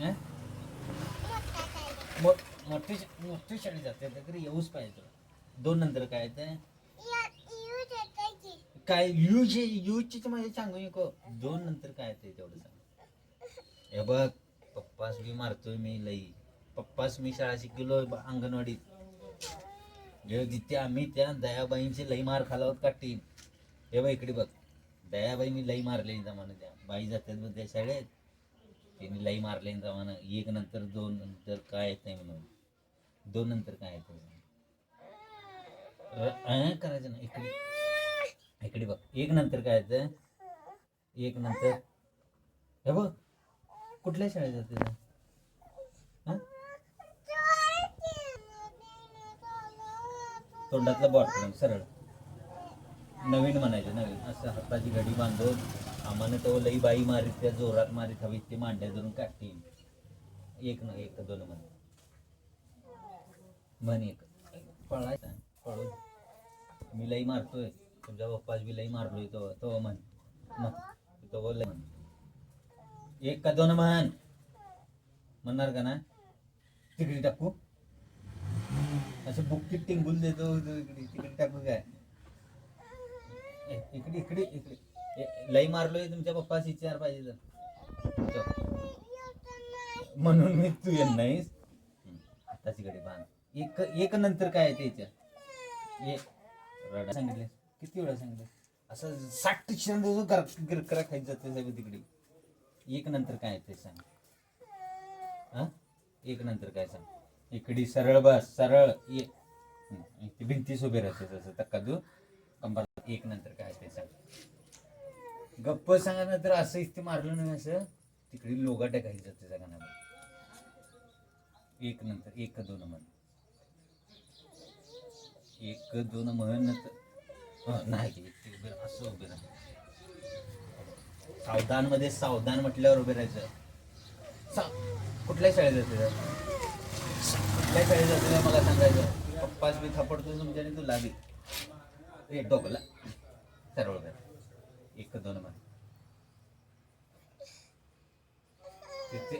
हं? मोठी मोठी शाळेत जाते तरी येऊच पाहिजे तुला. 2 नंतर काय येतं? काय यूजची मध्ये सांगू नको. 2 नंतर काय येते तेवढं सांग. हे बघ, पप्पास मी मारतोय मी लई. पप्पास मी शाळा शिकलो अंगणवाडीत. तिथे आम्ही त्या दयाबाईंची लई मार खाला होत काठी. हे बघ इकडे बघ, दयाबाईंनी लई मारले जमानं. त्या बाई जातात बघ त्या शाळेत, त्यांनी लई मारले जमानं. 1 नंतर 2 नंतर काय येत नाही म्हणून. 2 नंतर काय येतं करायचं ना. इकडे इकडे बघ, 1 नंतर काय येतं? 1 नंतर हे बघ, कुठल्या शाळेत जाते ते? तोंडातलं बॉटल सरळ नवीन म्हणायचं. नवीन असं हाताची घडी बांधून आम्हाला तो लई बाई मारीत, त्या जोरात मारीत हवीत ते मांड्या धरून काढते. 1 न 1 2 म्हण 1 पळायचा पळून मी लई मारतोय. तुमच्या पप्पाच बी लई मारलोय तो तो म्हण. मग तो बोलले म्हण 1 का 2 म्हण. म्हणणार का ना? तिकडे टाकू असं बुक्कीत टिंगून देतो. इकडे तिकडे टाकू काय? इकडे इकडे इकडे लई मारलोय तुमच्या पप्पाच विचार पाहिजे तर. म्हणून मी तू येत नाहीस. हाताची घडी बांध. 1 नंतर काय आहे त्याच्या? रडा सांगितले किती वेळा सांगितलं असं 60 क्षण गिरकरा खायचं जाते साहेब तिकडे. 1 नंतर काय ते सांग. हा 1 नंतर काय सांग. इकडे सरळ बस सरळ ये. भिंतीस उभे राहते तसं तक्का तू कंबर. 1 नंतर काय ते सांग. गप्प सांगा नंतर असं इथे मारलं नाही असं तिकडे लोगा टाकायचं त्याच्या कानामध्ये. 1 नंतर 1 2 म्हण. 1 2 म्हण नंतर नाही असं उभे राहा. सावधान मध्ये सावधान म्हटल्यावर उभे राहायचं. कुठल्या शाळेत जाते? कुठल्या शाळेत जाते मला सांगायचं. पप्पाच बी थपडतो तुमच्याने तुला बी डोकला सरळ उभे. 1 2 म्हण. तिथे